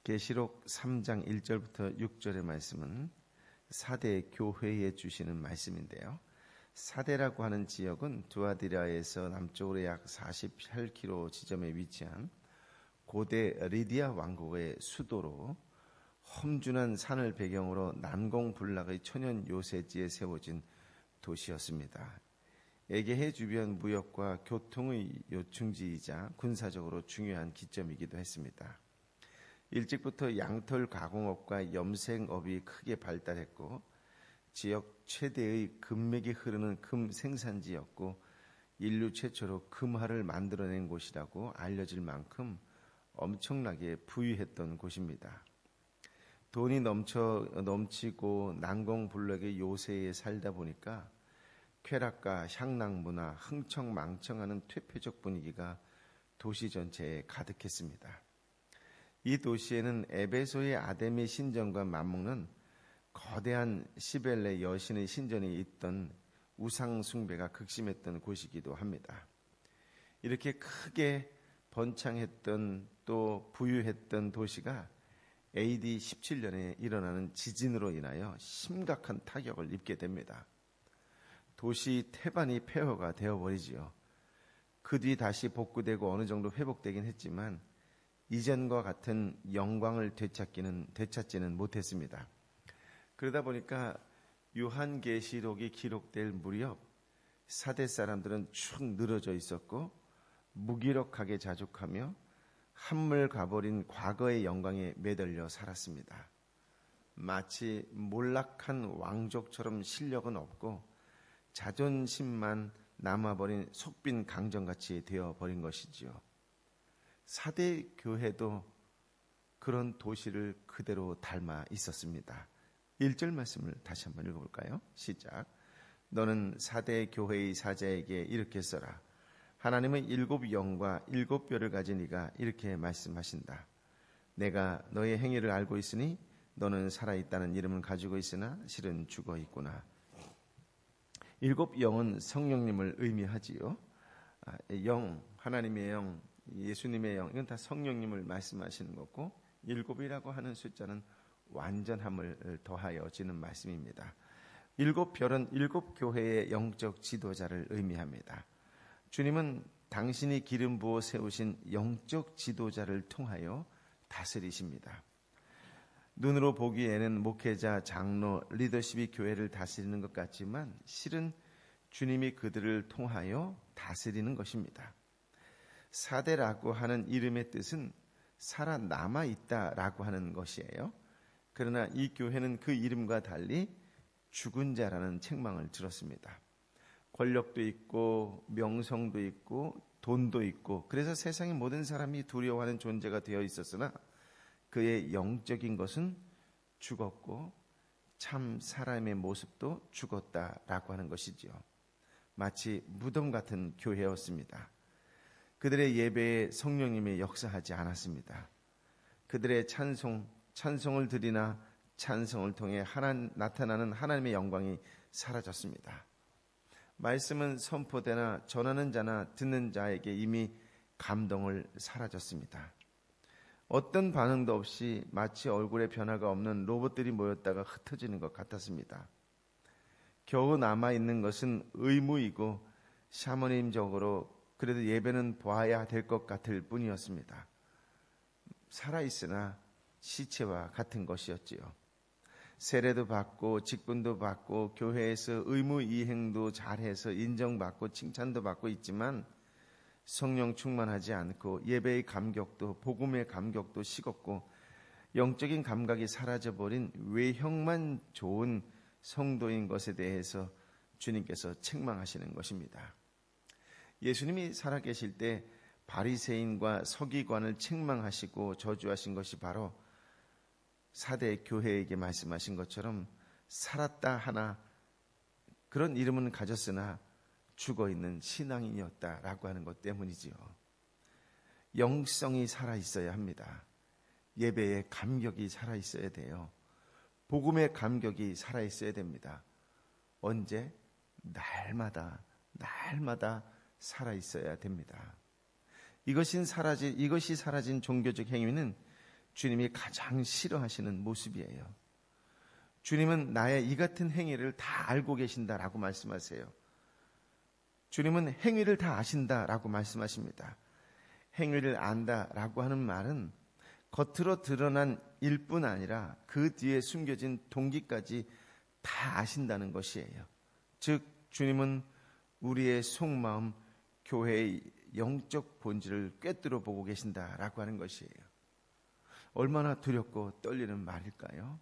계시록 3장 1절부터 6절의 말씀은 사대 교회에 주시는 말씀인데요. 사대라고 하는 지역은 두아디라에서 남쪽으로 약 48km 지점에 위치한 고대 리디아 왕국의 수도로 험준한 산을 배경으로 난공불락의 천연 요새지에 세워진 도시였습니다. 에게해 주변 무역과 교통의 요충지이자 군사적으로 중요한 기점이기도 했습니다. 일찍부터 양털 가공업과 염색업이 크게 발달했고 지역 최대의 금맥이 흐르는 금 생산지였고 인류 최초로 금화를 만들어낸 곳이라고 알려질 만큼 엄청나게 부유했던 곳입니다. 돈이 넘치고 난공불락의 요새에 살다 보니까 쾌락과 향락문화, 흥청망청하는 퇴폐적 분위기가 도시 전체에 가득했습니다. 이 도시에는 에베소의 아데미 신전과 맞먹는 거대한 시벨레 여신의 신전이 있던 우상 숭배가 극심했던 곳이기도 합니다. 이렇게 크게 번창했던 또 부유했던 도시가 AD 17년에 일어나는 지진으로 인하여 심각한 타격을 입게 됩니다. 도시 태반이 폐허가 되어버리지요. 그 뒤 다시 복구되고 어느 정도 회복되긴 했지만 이전과 같은 영광을 되찾지는 못했습니다. 그러다 보니까 요한계시록이 기록될 무렵 사대 사람들은 축 늘어져 있었고 무기력하게 자족하며 한물 가버린 과거의 영광에 매달려 살았습니다. 마치 몰락한 왕족처럼 실력은 없고 자존심만 남아버린 속빈 강정같이 되어버린 것이지요. 사대 교회도 그런 도시를 그대로 닮아 있었습니다. 1절 말씀을 다시 한번 읽어볼까요? 시작. 너는 사대 교회의 사자에게 이렇게 써라. 하나님의 7 영과 7 뼈를 가진 이가 이렇게 말씀하신다. 내가 너의 행위를 알고 있으니 너는 살아있다는 이름을 가지고 있으나 실은 죽어 있구나. 7 영은 성령님을 의미하지요. 영, 하나님의 영, 예수님의 영, 이건 다 성령님을 말씀하시는 거고 7이라고 하는 숫자는 완전함을 더하여 지는 말씀입니다. 7 별은 7 교회의 영적 지도자를 의미합니다. 주님은 당신이 기름 부어 세우신 영적 지도자를 통하여 다스리십니다. 눈으로 보기에는 목회자, 장로, 리더십이 교회를 다스리는 것 같지만 실은 주님이 그들을 통하여 다스리는 것입니다. 사대라고 하는 이름의 뜻은 살아남아 있다라고 하는 것이에요. 그러나 이 교회는 그 이름과 달리 죽은 자라는 책망을 들었습니다. 권력도 있고 명성도 있고 돈도 있고 그래서 세상의 모든 사람이 두려워하는 존재가 되어 있었으나 그의 영적인 것은 죽었고 참 사람의 모습도 죽었다라고 하는 것이지요. 마치 무덤 같은 교회였습니다. 그들의 예배에 성령님이 역사하지 않았습니다. 그들의 찬송을 드리나 찬송을 통해 나타나는 하나님의 영광이 사라졌습니다. 말씀은 선포되나 전하는 자나 듣는 자에게 이미 감동을 사라졌습니다. 어떤 반응도 없이 마치 얼굴에 변화가 없는 로봇들이 모였다가 흩어지는 것 같았습니다. 겨우 남아있는 것은 의무이고 샤머님적으로 그래도 예배는 보아야 될 것 같을 뿐이었습니다. 살아있으나 시체와 같은 것이었지요. 세례도 받고 직분도 받고 교회에서 의무 이행도 잘해서 인정받고 칭찬도 받고 있지만 성령 충만하지 않고 예배의 감격도 복음의 감격도 식었고 영적인 감각이 사라져버린 외형만 좋은 성도인 것에 대해서 주님께서 책망하시는 것입니다. 예수님이 살아계실 때 바리새인과 서기관을 책망하시고 저주하신 것이 바로 사대 교회에게 말씀하신 것처럼 살았다 하나 그런 이름은 가졌으나 죽어있는 신앙인이었다라고 하는 것 때문이지요. 영성이 살아있어야 합니다. 예배의 감격이 살아있어야 돼요. 복음의 감격이 살아있어야 됩니다. 언제? 날마다 살아있어야 됩니다. 이것이 사라진 종교적 행위는 주님이 가장 싫어하시는 모습이에요. 주님은 나의 이 같은 행위를 다 알고 계신다라고 말씀하세요. 주님은 행위를 다 아신다라고 말씀하십니다. 행위를 안다라고 하는 말은 겉으로 드러난 일뿐 아니라 그 뒤에 숨겨진 동기까지 다 아신다는 것이에요. 즉 주님은 우리의 속마음, 교회의 영적 본질을 꿰뚫어 보고 계신다라고 하는 것이에요. 얼마나 두렵고 떨리는 말일까요?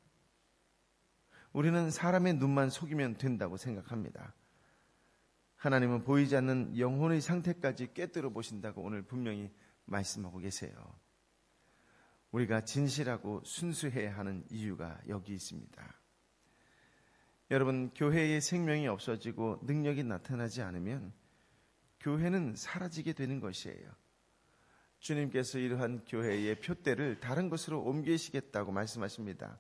우리는 사람의 눈만 속이면 된다고 생각합니다. 하나님은 보이지 않는 영혼의 상태까지 꿰뚫어 보신다고 오늘 분명히 말씀하고 계세요. 우리가 진실하고 순수해야 하는 이유가 여기 있습니다. 여러분, 교회의 생명이 없어지고 능력이 나타나지 않으면 교회는 사라지게 되는 것이에요. 주님께서 이러한 교회의 표대를 다른 곳으로 옮기시겠다고 말씀하십니다.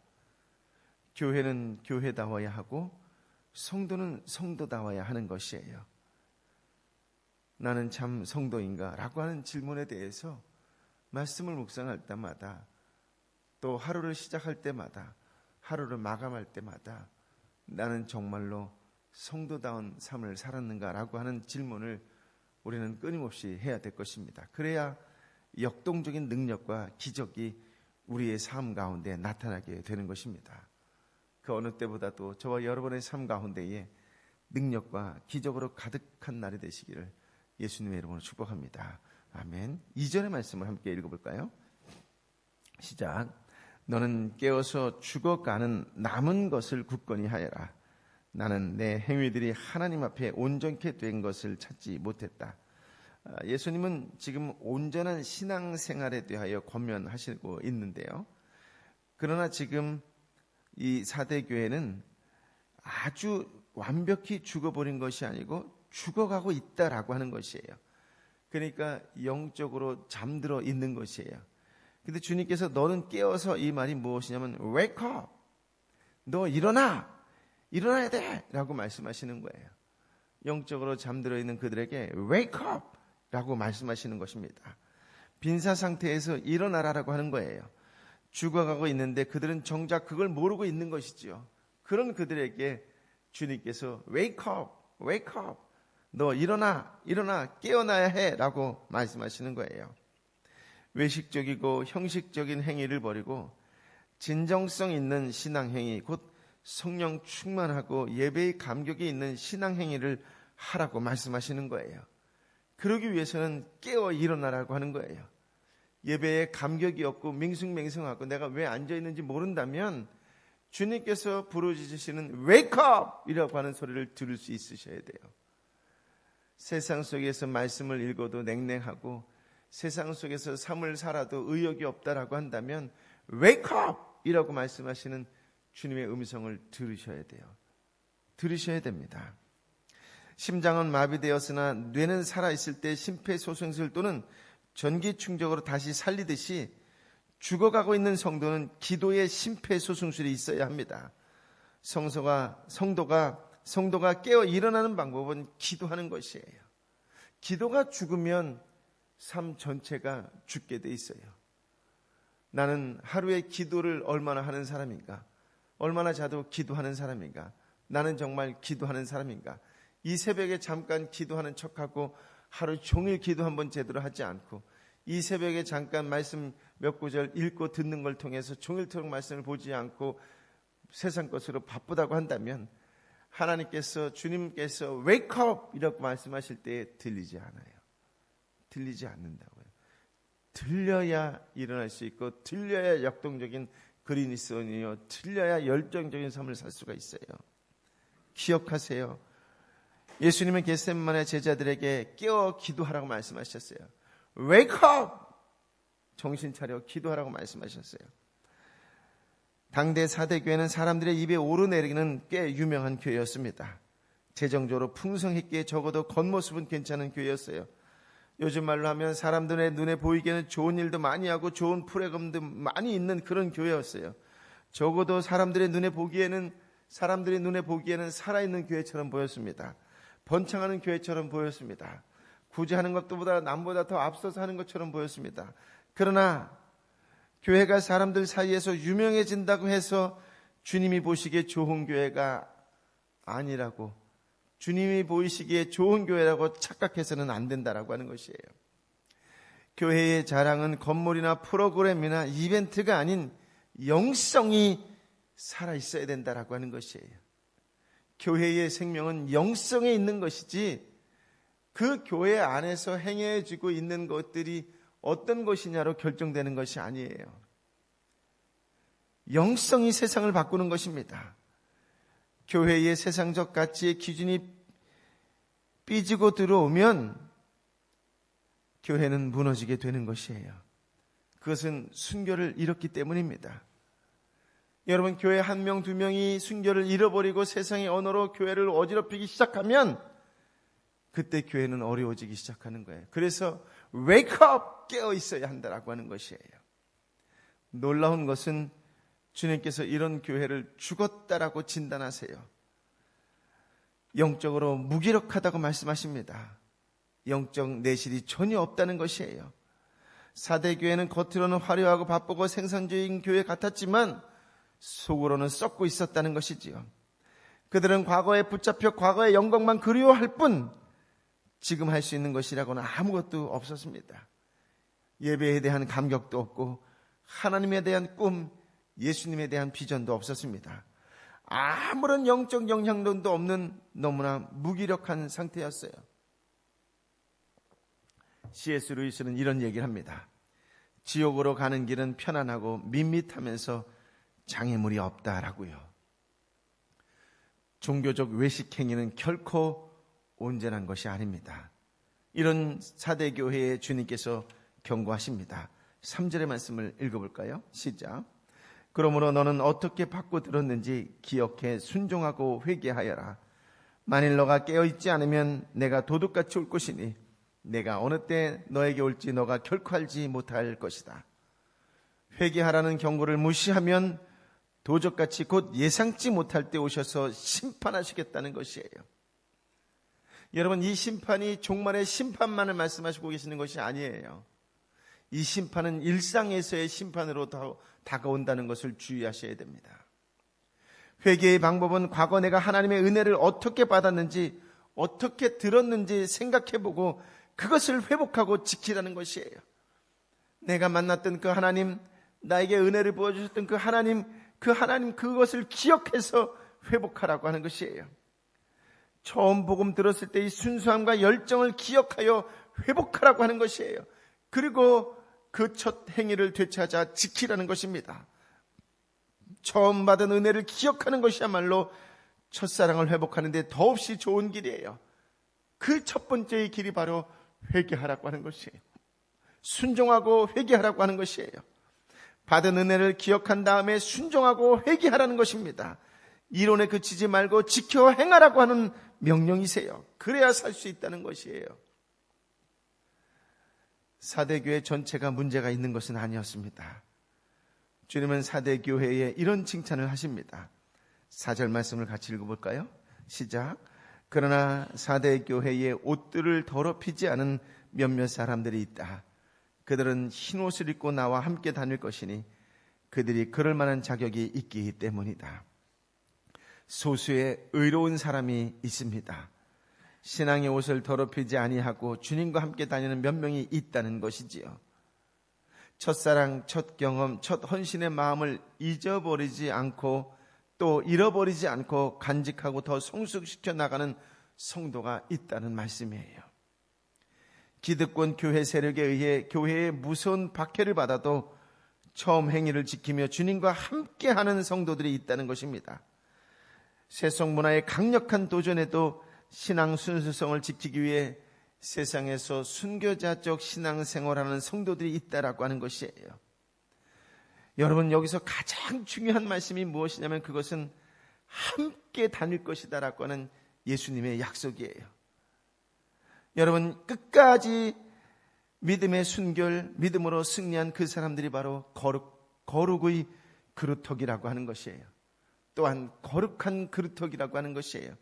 교회는 교회다워야 하고 성도는 성도다워야 하는 것이에요. 나는 참 성도인가? 라고 하는 질문에 대해서 말씀을 묵상할 때마다, 또 하루를 시작할 때마다, 하루를 마감할 때마다 나는 정말로 성도다운 삶을 살았는가? 라고 하는 질문을 우리는 끊임없이 해야 될 것입니다. 그래야 역동적인 능력과 기적이 우리의 삶 가운데 나타나게 되는 것입니다. 그 어느 때보다도 저와 여러분의 삶 가운데에 능력과 기적으로 가득한 날이 되시기를 예수님의 이름으로 축복합니다. 아멘. 2절의 말씀을 함께 읽어볼까요? 시작. 너는 깨어서 죽어가는 남은 것을 굳건히 하여라. 나는 내 행위들이 하나님 앞에 온전케 된 것을 찾지 못했다. 예수님은 지금 온전한 신앙생활에 대하여 권면하시고 있는데요. 그러나 지금 이 사대교회는 아주 완벽히 죽어버린 것이 아니고 죽어가고 있다라고 하는 것이에요. 그러니까 영적으로 잠들어 있는 것이에요. 근데 주님께서 너는 깨어서, 이 말이 무엇이냐면 wake up, 너 일어나야 돼 라고 말씀하시는 거예요. 영적으로 잠들어 있는 그들에게 wake up 라고 말씀하시는 것입니다. 빈사 상태에서 일어나라라고 하는 거예요. 죽어가고 있는데 그들은 정작 그걸 모르고 있는 것이죠. 그런 그들에게 주님께서 wake up, 너 일어나, 깨어나야 해 라고 말씀하시는 거예요. 외식적이고 형식적인 행위를 버리고 진정성 있는 신앙행위, 곧 성령 충만하고 예배의 감격이 있는 신앙행위를 하라고 말씀하시는 거예요. 그러기 위해서는 깨어 일어나라고 하는 거예요. 예배에 감격이 없고 밍숭맹숭하고 내가 왜 앉아있는지 모른다면 주님께서 부르짖으시는 wake up 이라고 하는 소리를 들을 수 있으셔야 돼요. 세상 속에서 말씀을 읽어도 냉랭하고 세상 속에서 삶을 살아도 의욕이 없다라고 한다면 wake up 이라고 말씀하시는 주님의 음성을 들으셔야 돼요. 들으셔야 됩니다. 심장은 마비되었으나 뇌는 살아있을 때 심폐소생술 또는 전기 충격으로 다시 살리듯이 죽어가고 있는 성도는 기도의 심폐소생술이 있어야 합니다. 성도가 깨어 일어나는 방법은 기도하는 것이에요. 기도가 죽으면 삶 전체가 죽게 돼 있어요. 나는 하루에 기도를 얼마나 하는 사람인가? 얼마나 자도 기도하는 사람인가? 나는 정말 기도하는 사람인가? 이 새벽에 잠깐 기도하는 척하고 하루 종일 기도 한번 제대로 하지 않고 이 새벽에 잠깐 말씀 몇 구절 읽고 듣는 걸 통해서 종일토록 말씀을 보지 않고 세상 것으로 바쁘다고 한다면 하나님께서, 주님께서 wake up 이라고 말씀하실 때 들리지 않아요. 들리지 않는다고요. 들려야 일어날 수 있고 들려야 역동적인 그리스도인이요, 들려야 열정적인 삶을 살 수가 있어요. 기억하세요. 예수님은 겟세마네 제자들에게 깨어 기도하라고 말씀하셨어요. wake up! 정신 차려 기도하라고 말씀하셨어요. 당대 사대교회는 사람들의 입에 오르내리는 꽤 유명한 교회였습니다. 재정적으로 풍성했기에 적어도 겉모습은 괜찮은 교회였어요. 요즘 말로 하면 사람들의 눈에 보이기에는 좋은 일도 많이 하고 좋은 프로그램도 많이 있는 그런 교회였어요. 적어도 사람들의 눈에 보기에는 살아있는 교회처럼 보였습니다. 번창하는 교회처럼 보였습니다. 굳이 하는 것보다 남보다 더 앞서서 하는 것처럼 보였습니다. 그러나 교회가 사람들 사이에서 유명해진다고 해서 주님이 보시기에 좋은 교회가 아니라고, 주님이 보이시기에 좋은 교회라고 착각해서는 안 된다라고 하는 것이에요. 교회의 자랑은 건물이나 프로그램이나 이벤트가 아닌 영성이 살아있어야 된다라고 하는 것이에요. 교회의 생명은 영성에 있는 것이지 그 교회 안에서 행해지고 있는 것들이 어떤 것이냐로 결정되는 것이 아니에요. 영성이 세상을 바꾸는 것입니다. 교회의 세상적 가치의 기준이 삐지고 들어오면 교회는 무너지게 되는 것이에요. 그것은 순교를 잃었기 때문입니다. 여러분, 교회 한 명, 두 명이 순교를 잃어버리고 세상의 언어로 교회를 어지럽히기 시작하면 그때 교회는 어려워지기 시작하는 거예요. 그래서 wake up! 깨어 있어야 한다라고 하는 것이에요. 놀라운 것은 주님께서 이런 교회를 죽었다라고 진단하세요. 영적으로 무기력하다고 말씀하십니다. 영적 내실이 전혀 없다는 것이에요. 4대 교회는 겉으로는 화려하고 바쁘고 생산적인 교회 같았지만 속으로는 썩고 있었다는 것이지요. 그들은 과거에 붙잡혀 과거의 영광만 그리워할 뿐 지금 할 수 있는 것이라고는 아무것도 없었습니다. 예배에 대한 감격도 없고 하나님에 대한 꿈, 예수님에 대한 비전도 없었습니다. 아무런 영적 영향력도 없는 너무나 무기력한 상태였어요. C.S. 루이스는 이런 얘기를 합니다. 지옥으로 가는 길은 편안하고 밋밋하면서 장애물이 없다라고요. 종교적 외식 행위는 결코 온전한 것이 아닙니다. 이런 4대 교회에 주님께서 경고하십니다. 3절의 말씀을 읽어볼까요? 시작. 그러므로 너는 어떻게 받고 들었는지 기억해 순종하고 회개하여라. 만일 너가 깨어있지 않으면 내가 도둑같이 올 것이니 내가 어느 때 너에게 올지 너가 결코 알지 못할 것이다. 회개하라는 경고를 무시하면 도적같이 곧 예상치 못할 때 오셔서 심판하시겠다는 것이에요. 여러분, 이 심판이 종말의 심판만을 말씀하시고 계시는 것이 아니에요. 이 심판은 일상에서의 심판으로 다가온다는 것을 주의하셔야 됩니다. 회개의 방법은 과거 내가 하나님의 은혜를 어떻게 받았는지, 어떻게 들었는지 생각해보고 그것을 회복하고 지키라는 것이에요. 내가 만났던 그 하나님, 나에게 은혜를 부어주셨던 그 하나님 그것을 기억해서 회복하라고 하는 것이에요. 처음 복음 들었을 때 이 순수함과 열정을 기억하여 회복하라고 하는 것이에요. 그리고 그 첫 행위를 되찾아 지키라는 것입니다. 처음 받은 은혜를 기억하는 것이야말로 첫사랑을 회복하는 데 더없이 좋은 길이에요. 그 첫 번째의 길이 바로 회개하라고 하는 것이에요. 순종하고 회개하라고 하는 것이에요. 받은 은혜를 기억한 다음에 순종하고 회개하라는 것입니다. 이론에 그치지 말고 지켜 행하라고 하는 명령이세요. 그래야 살 수 있다는 것이에요. 4대 교회 전체가 문제가 있는 것은 아니었습니다. 주님은 4대 교회에 이런 칭찬을 하십니다. 4절 말씀을 같이 읽어볼까요? 시작. 그러나 4대 교회에 옷들을 더럽히지 않은 몇몇 사람들이 있다. 그들은 흰 옷을 입고 나와 함께 다닐 것이니 그들이 그럴 만한 자격이 있기 때문이다. 소수의 의로운 사람이 있습니다. 신앙의 옷을 더럽히지 아니하고 주님과 함께 다니는 몇 명이 있다는 것이지요. 첫사랑, 첫 경험, 첫 헌신의 마음을 잊어버리지 않고 또 잃어버리지 않고 간직하고 더 성숙시켜 나가는 성도가 있다는 말씀이에요. 기득권 교회 세력에 의해 교회의 무서운 박해를 받아도 처음 행위를 지키며 주님과 함께하는 성도들이 있다는 것입니다. 세속 문화의 강력한 도전에도 신앙 순수성을 지키기 위해 세상에서 순교자적 신앙생활하는 성도들이 있다라고 하는 것이에요. 여러분, 여기서 가장 중요한 말씀이 무엇이냐면 그것은 함께 다닐 것이다라고 하는 예수님의 약속이에요. 여러분, 끝까지 믿음의 순결, 믿음으로 승리한 그 사람들이 바로 거룩의 그루터기라고 하는 것이에요. 또한 거룩한 그루터기라고 하는 것이에요.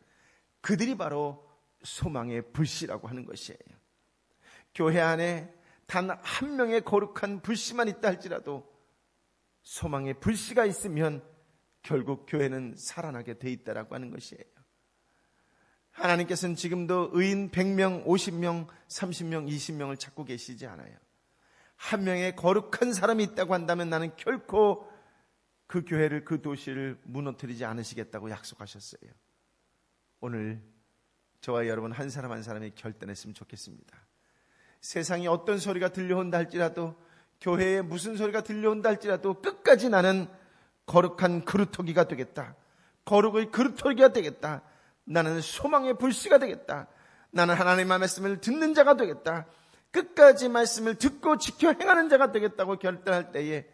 그들이 바로 소망의 불씨라고 하는 것이에요. 교회 안에 단 한 명의 거룩한 불씨만 있다 할지라도 소망의 불씨가 있으면 결국 교회는 살아나게 돼 있다라고 하는 것이에요. 하나님께서는 지금도 의인 100명, 50명, 30명, 20명을 찾고 계시지 않아요. 한 명의 거룩한 사람이 있다고 한다면 나는 결코 그 교회를, 그 도시를 무너뜨리지 않으시겠다고 약속하셨어요. 오늘 저와 여러분 한 사람 한 사람이 결단했으면 좋겠습니다. 세상에 어떤 소리가 들려온다 할지라도, 교회에 무슨 소리가 들려온다 할지라도 끝까지 나는 거룩한 그루터기가 되겠다. 거룩의 그루터기가 되겠다. 나는 소망의 불씨가 되겠다. 나는 하나님의 말씀을 듣는 자가 되겠다. 끝까지 말씀을 듣고 지켜 행하는 자가 되겠다고 결단할 때에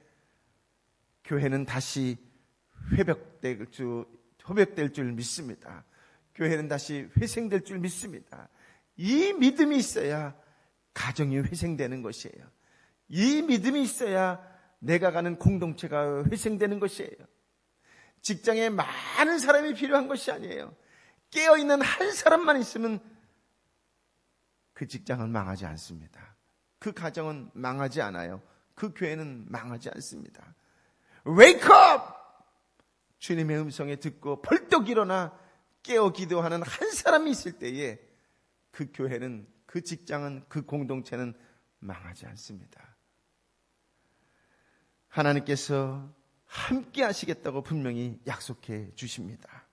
교회는 다시 회복될 줄 믿습니다. 교회는 다시 회생될 줄 믿습니다. 이 믿음이 있어야 가정이 회생되는 것이에요. 이 믿음이 있어야 내가 가는 공동체가 회생되는 것이에요. 직장에 많은 사람이 필요한 것이 아니에요. 깨어있는 한 사람만 있으면 그 직장은 망하지 않습니다. 그 가정은 망하지 않아요. 그 교회는 망하지 않습니다. Wake up! 주님의 음성에 듣고 벌떡 일어나 깨어 기도하는 한 사람이 있을 때에 그 교회는, 그 직장은, 그 공동체는 망하지 않습니다. 하나님께서 함께 하시겠다고 분명히 약속해 주십니다.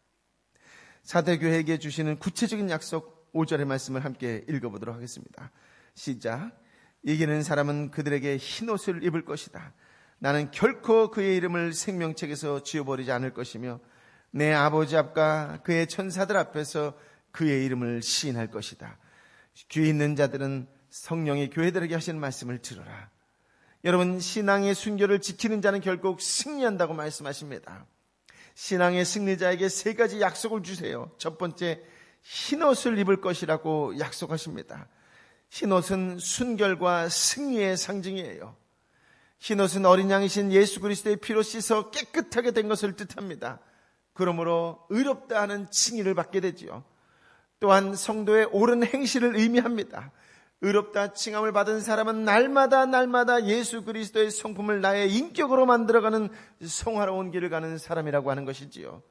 사대교회에게 주시는 구체적인 약속 5절의 말씀을 함께 읽어보도록 하겠습니다. 시작. 이기는 사람은 그들에게 흰옷을 입을 것이다. 나는 결코 그의 이름을 생명책에서 지워버리지 않을 것이며 내 아버지 앞과 그의 천사들 앞에서 그의 이름을 시인할 것이다. 귀 있는 자들은 성령이 교회들에게 하시는 말씀을 들으라. 여러분, 신앙의 순결을 지키는 자는 결국 승리한다고 말씀하십니다. 신앙의 승리자에게 세 가지 약속을 주세요. 첫 번째, 흰옷을 입을 것이라고 약속하십니다. 흰옷은 순결과 승리의 상징이에요. 흰옷은 어린 양이신 예수 그리스도의 피로 씻어 깨끗하게 된 것을 뜻합니다. 그러므로 의롭다 하는 칭의를 받게 되지요. 또한 성도의 옳은 행실을 의미합니다. 의롭다 칭함을 받은 사람은 날마다 예수 그리스도의 성품을 나의 인격으로 만들어가는 성화로운 길을 가는 사람이라고 하는 것이지요.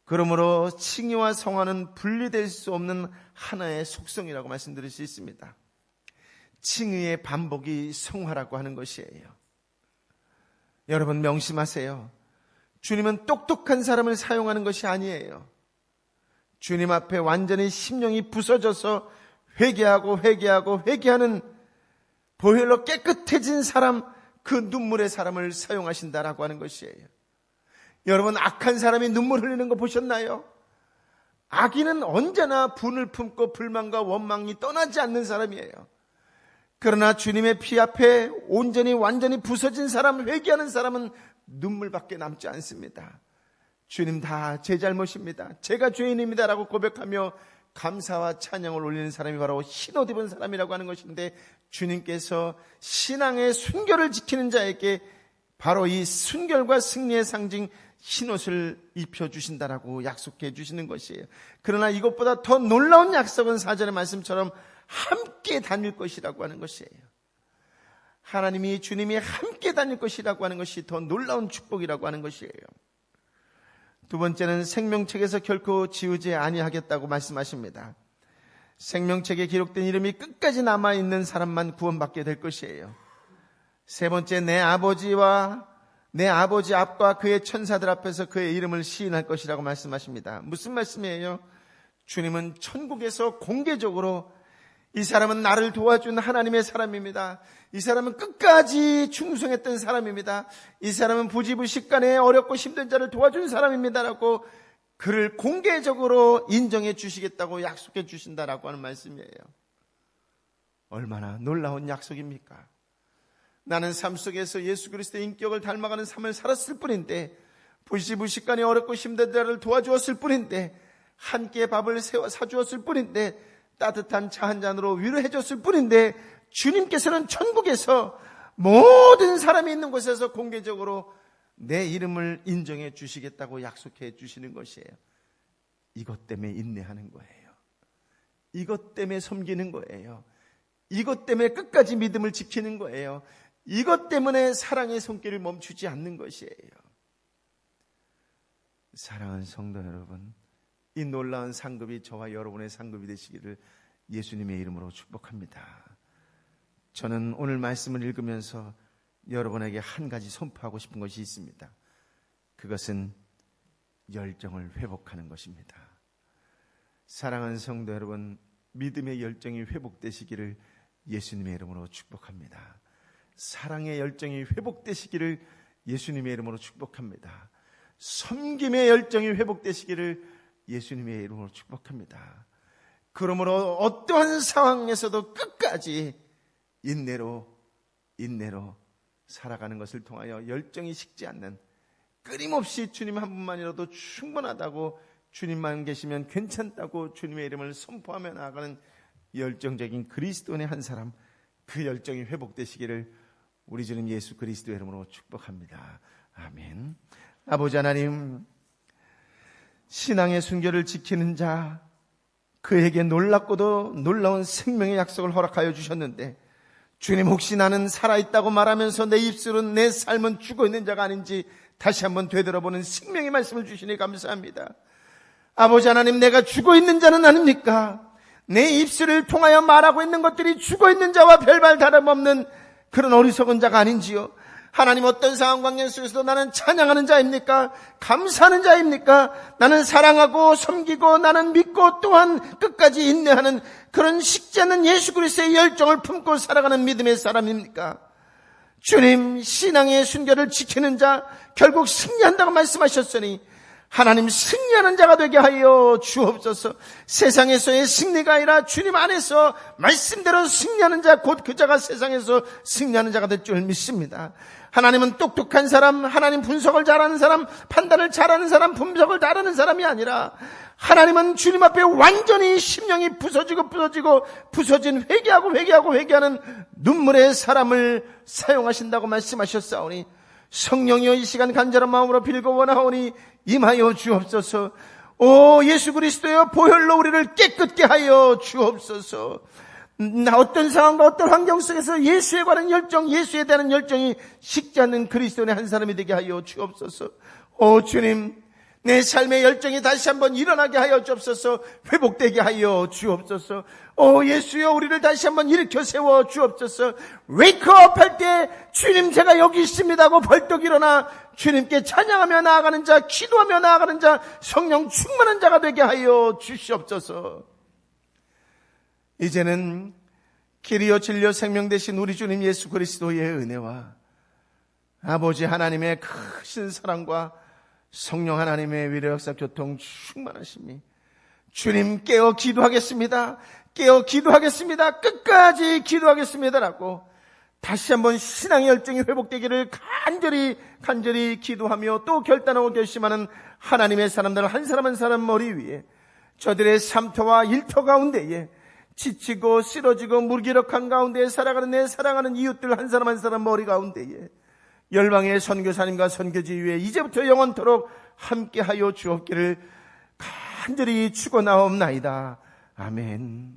그러므로 칭의와 성화는 분리될 수 없는 하나의 속성이라고 말씀드릴 수 있습니다. 칭의의 반복이 성화라고 하는 것이에요. 여러분 명심하세요. 주님은 똑똑한 사람을 사용하는 것이 아니에요. 주님 앞에 완전히 심령이 부서져서 회개하는 보혈로 깨끗해진 사람, 그 눈물의 사람을 사용하신다라고 하는 것이에요. 여러분, 악한 사람이 눈물 흘리는 거 보셨나요? 악인은 언제나 분을 품고 불만과 원망이 떠나지 않는 사람이에요. 그러나 주님의 피 앞에 완전히 부서진 사람, 회개하는 사람은 눈물밖에 남지 않습니다. 주님, 다 제 잘못입니다. 제가 죄인입니다라고 고백하며 감사와 찬양을 올리는 사람이 바로 흰옷 입은 사람이라고 하는 것인데, 주님께서 신앙의 순결을 지키는 자에게 바로 이 순결과 승리의 상징 흰옷을 입혀주신다라고 약속해 주시는 것이에요. 그러나 이것보다 더 놀라운 약속은 4절의 말씀처럼 함께 다닐 것이라고 하는 것이에요. 하나님이, 주님이 함께 다닐 것이라고 하는 것이 더 놀라운 축복이라고 하는 것이에요. 두 번째는 생명책에서 결코 지우지 아니하겠다고 말씀하십니다. 생명책에 기록된 이름이 끝까지 남아있는 사람만 구원받게 될 것이에요. 세 번째, 내 아버지 앞과 그의 천사들 앞에서 그의 이름을 시인할 것이라고 말씀하십니다. 무슨 말씀이에요? 주님은 천국에서 공개적으로 이 사람은 나를 도와준 하나님의 사람입니다. 이 사람은 끝까지 충성했던 사람입니다. 이 사람은 부지불식간에 어렵고 힘든 자를 도와준 사람입니다라고 그를 공개적으로 인정해 주시겠다고 약속해 주신다라고 하는 말씀이에요. 얼마나 놀라운 약속입니까? 나는 삶 속에서 예수 그리스도의 인격을 닮아가는 삶을 살았을 뿐인데, 부지불식간에 어렵고 힘든 자를 도와주었을 뿐인데, 한 끼의 밥을 사주었을 뿐인데, 따뜻한 차 한 잔으로 위로해 줬을 뿐인데, 주님께서는 천국에서 모든 사람이 있는 곳에서 공개적으로 내 이름을 인정해 주시겠다고 약속해 주시는 것이에요. 이것 때문에 인내하는 거예요. 이것 때문에 섬기는 거예요. 이것 때문에 끝까지 믿음을 지키는 거예요. 이것 때문에 사랑의 손길을 멈추지 않는 것이에요. 사랑하는 성도 여러분, 이 놀라운 상급이 저와 여러분의 상급이 되시기를 예수님의 이름으로 축복합니다. 저는 오늘 말씀을 읽으면서 여러분에게 한 가지 선포하고 싶은 것이 있습니다. 그것은 열정을 회복하는 것입니다. 사랑하는 성도 여러분, 믿음의 열정이 회복되시기를 예수님의 이름으로 축복합니다. 사랑의 열정이 회복되시기를 예수님의 이름으로 축복합니다. 섬김의 열정이 회복되시기를 예수님의 이름으로 축복합니다. 그러므로 어떠한 상황에서도 끝까지 인내로 살아가는 것을 통하여 열정이 식지 않는, 끊임없이 주님 한 분만이라도 충분하다고, 주님만 계시면 괜찮다고 주님의 이름을 선포하며 나아가는 열정적인 그리스도인의 한 사람, 그 열정이 회복되시기를 우리 주님 예수 그리스도의 이름으로 축복합니다. 아멘. 아버지 하나님, 신앙의 순결을 지키는 자, 그에게 놀랍고도 놀라운 생명의 약속을 허락하여 주셨는데, 주님, 혹시 나는 살아있다고 말하면서 내 입술은, 내 삶은 죽어있는 자가 아닌지 다시 한번 되돌아보는 생명의 말씀을 주시니 감사합니다. 아버지 하나님, 내가 죽어있는 자는 아닙니까? 내 입술을 통하여 말하고 있는 것들이 죽어있는 자와 별반 다름없는 그런 어리석은 자가 아닌지요? 하나님, 어떤 상황 관계 속에서도 나는 찬양하는 자입니까? 감사하는 자입니까? 나는 사랑하고 섬기고 나는 믿고 또한 끝까지 인내하는 그런 식지 않는 예수 그리스도의 열정을 품고 살아가는 믿음의 사람입니까? 주님, 신앙의 순결을 지키는 자 결국 승리한다고 말씀하셨으니 하나님, 승리하는 자가 되게 하여 주옵소서. 세상에서의 승리가 아니라 주님 안에서 말씀대로 승리하는 자, 곧 그 자가 세상에서 승리하는 자가 될 줄 믿습니다. 하나님은 똑똑한 사람, 하나님 분석을 잘하는 사람, 판단을 잘하는 사람, 분석을 잘하는 사람이 아니라 하나님은 주님 앞에 완전히 심령이 부서진 회개하는 눈물의 사람을 사용하신다고 말씀하셨사오니, 성령이여 이 시간 간절한 마음으로 빌고 원하오니 임하여 주옵소서. 오 예수 그리스도여, 보혈로 우리를 깨끗게 하여 주옵소서. 어떤 상황과 어떤 환경 속에서 예수에 관한 열정, 예수에 대한 열정이 식지 않는 그리스도인의 한 사람이 되게 하여 주옵소서. 오 주님, 내 삶의 열정이 다시 한번 일어나게 하여 주옵소서. 회복되게 하여 주옵소서. 오 예수여, 우리를 다시 한번 일으켜 세워 주옵소서. 웨이크업 할 때 주님 제가 여기 있습니다 하고 벌떡 일어나 주님께 찬양하며 나아가는 자, 기도하며 나아가는 자, 성령 충만한 자가 되게 하여 주시옵소서. 이제는 길이요 진리요 생명 되신 우리 주님 예수 그리스도의 은혜와 아버지 하나님의 크신 사랑과 성령 하나님의 위로 역사 교통 충만하심이, 주님 깨어 기도하겠습니다, 끝까지 기도하겠습니다라고 다시 한번 신앙의 열정이 회복되기를 간절히 기도하며 또 결단하고 결심하는 하나님의 사람들 한 사람 한 사람 머리 위에, 저들의 삶터와 일터 가운데에 지치고 쓰러지고 무기력한 가운데에 살아가는 내 사랑하는 이웃들 한 사람 한 사람 머리 가운데에 열방의 선교사님과 선교지 위에 이제부터 영원토록 함께하여 주옵기를 간절히 축원하옵나이다. 아멘.